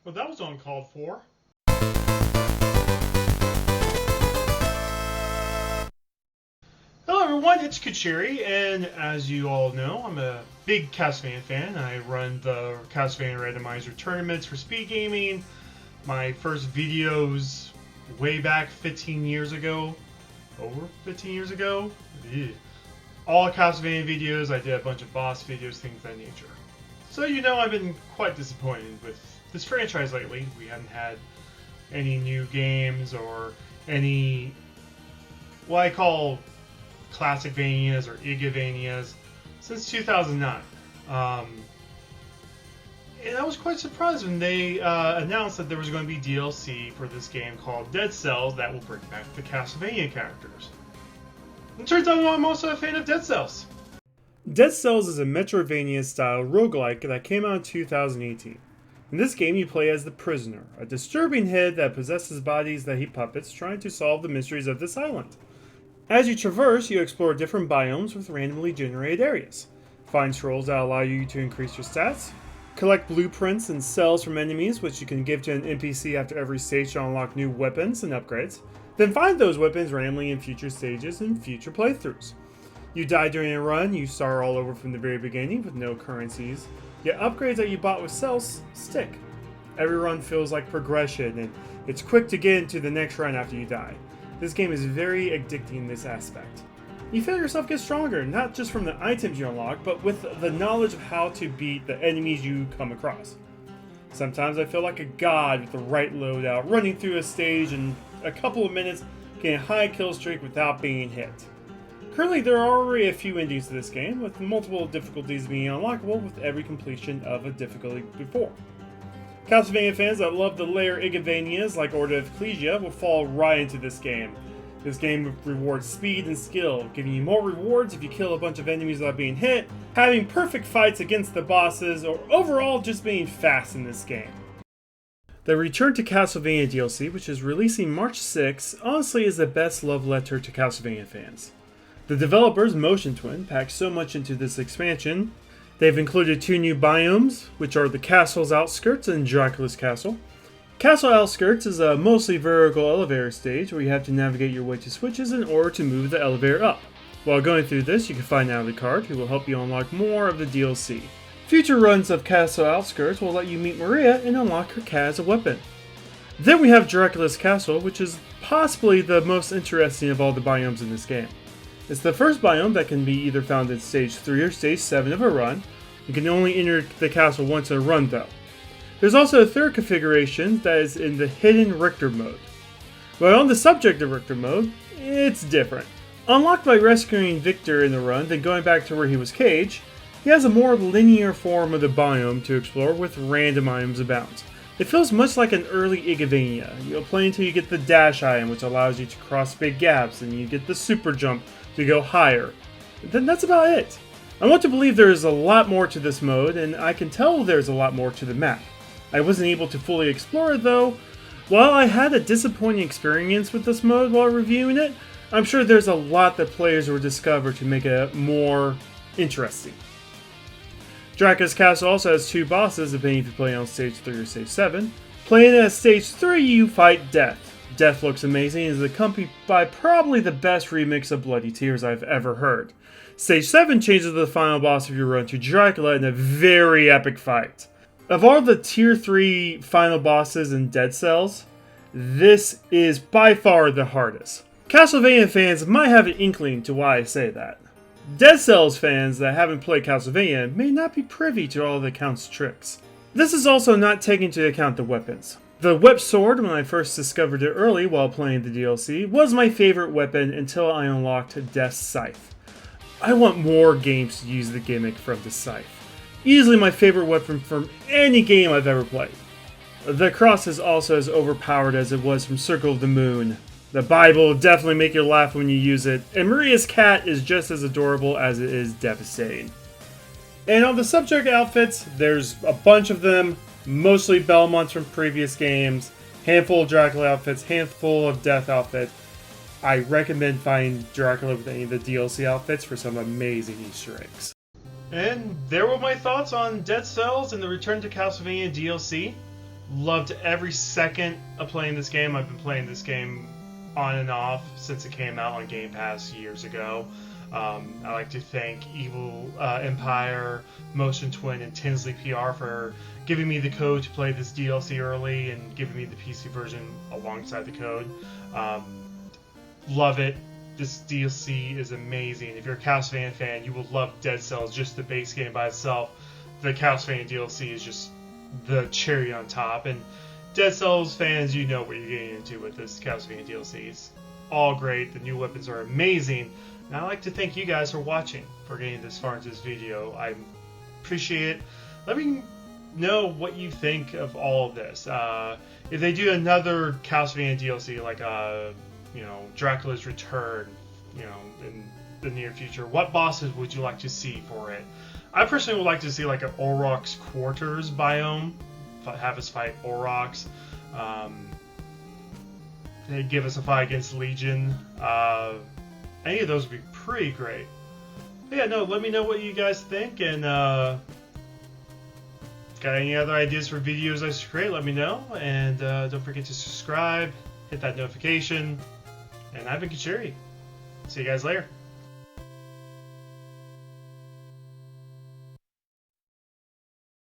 Well, that was uncalled for. Hello everyone, it's Kachiri, and as you all know, I'm a big Castlevania fan. I run the Castlevania Randomizer tournaments for speed gaming. My first videos way back 15 years ago, over 15 years ago, all Castlevania videos. I did a bunch of boss videos, things of that nature. So you know I've been quite disappointed with this franchise lately. We haven't had any new games or any what I call classic Vanias or Igavanias since 2009. And I was quite surprised when they announced that there was going to be DLC for this game called Dead Cells that will bring back the Castlevania characters. It turns out I'm also a fan of Dead Cells. Dead Cells is a Metroidvania-style roguelike that came out in 2018. In this game, you play as the Prisoner, a disturbing head that possesses bodies that he puppets, trying to solve the mysteries of this island. As you traverse, you explore different biomes with randomly generated areas. Find scrolls that allow you to increase your stats. Collect blueprints and cells from enemies, which you can give to an NPC after every stage to unlock new weapons and upgrades. Then find those weapons randomly in future stages and future playthroughs. You die during a run, you start all over from the very beginning with no currencies, yet upgrades that you bought with cells stick. Every run feels like progression, and it's quick to get into the next run after you die. This game is very addicting in this aspect. You feel yourself get stronger, not just from the items you unlock, but with the knowledge of how to beat the enemies you come across. Sometimes I feel like a god with the right loadout, running through a stage in a couple of minutes, getting a high kill streak without being hit. Currently, there are already a few endings to this game, with multiple difficulties being unlockable with every completion of a difficulty before. Castlevania fans that love the layer Igavanias like Order of Ecclesia will fall right into this game. This game rewards speed and skill, giving you more rewards if you kill a bunch of enemies without being hit, having perfect fights against the bosses, or overall just being fast in this game. The Return to Castlevania DLC, which is releasing March 6, honestly is the best love letter to Castlevania fans. The developers, Motion Twin, packed so much into this expansion. They've included 2 new biomes, which are the Castle's Outskirts and Dracula'S Castle. Castle Outskirts is a mostly vertical elevator stage where you have to navigate your way to switches in order to move the elevator up. While going through this, you can find Natalie Card, who will help you unlock more of the DLC. Future runs of Castle Outskirts will let you meet Maria and unlock her cat as a weapon. Then we have Dracula'S Castle, which is possibly the most interesting of all the biomes in this game. It's the first biome that can be either found in Stage 3 or Stage 7 of a run. You can only enter the castle once in a run though. There's also a third configuration that is in the hidden Richter mode. While on the subject of Richter mode, it's different. Unlocked by rescuing Richter in the run, then going back to where he was caged, he has a more linear form of the biome to explore with random items abound. It feels much like an early Igavania. You'll play until you get the dash item, which allows you to cross big gaps, and you get the super jump to go higher. Then that's about it. I want to believe there is a lot more to this mode, and I can tell there's a lot more to the map. I wasn't able to fully explore it though. While I had a disappointing experience with this mode while reviewing it, I'm sure there's a lot that players will discover to make it more interesting. Dracula'S Castle also has 2 bosses depending if you play on Stage 3 or Stage 7. Playing at Stage 3, you fight Death. Death looks amazing and is accompanied by probably the best remix of Bloody Tears I've ever heard. Stage 7 changes the final boss of your run to Dracula in a very epic fight. Of all the Tier 3 final bosses in Dead Cells, this is by far the hardest. Castlevania fans might have an inkling to why I say that. Dead Cells fans that haven't played Castlevania may not be privy to all the Count's tricks. This is also not taking into account the weapons. The whip sword, when I first discovered it early while playing the DLC, was my favorite weapon until I unlocked Death's Scythe. I want more games to use the gimmick from the Scythe. Easily my favorite weapon from any game I've ever played. The cross is also as overpowered as it was from Circle of the Moon. The Bible will definitely make you laugh when you use it, and Maria's cat is just as adorable as it is devastating. And on the subject outfits, there's a bunch of them, mostly Belmonts from previous games, handful of Dracula outfits, handful of Death outfits. I recommend finding Dracula with any of the DLC outfits for some amazing Easter eggs. And there were my thoughts on Dead Cells and the Return to Castlevania DLC. Loved every second of playing this game. I've been playing this game on and off since it came out on Game Pass years ago. I like to thank Evil Empire, Motion Twin, and Tinsley PR for giving me the code to play this DLC early and giving me the PC version alongside the code. Love it. This DLC is amazing. If you're a Castlevania fan, you will love Dead Cells, just the base game by itself. The Castlevania DLC is just the cherry on top. And Dead Cells fans, you know what you're getting into with this Castlevania DLC. It's all great. The new weapons are amazing. And I'd like to thank you guys for watching, for getting this far into this video. I appreciate it. Let me know what you think of all of this. If they do another Castlevania DLC, like Dracula's Return, in the near future, what bosses would you like to see for it? I personally would like to see like an Aurochs Quarters biome, have us fight Aurochs. They give us a fight against Legion. Any of those would be pretty great. But yeah, no, let me know what you guys think, and got any other ideas for videos I should create, let me know. And don't forget to subscribe, hit that notification. And I've been Kachiri. See you guys later.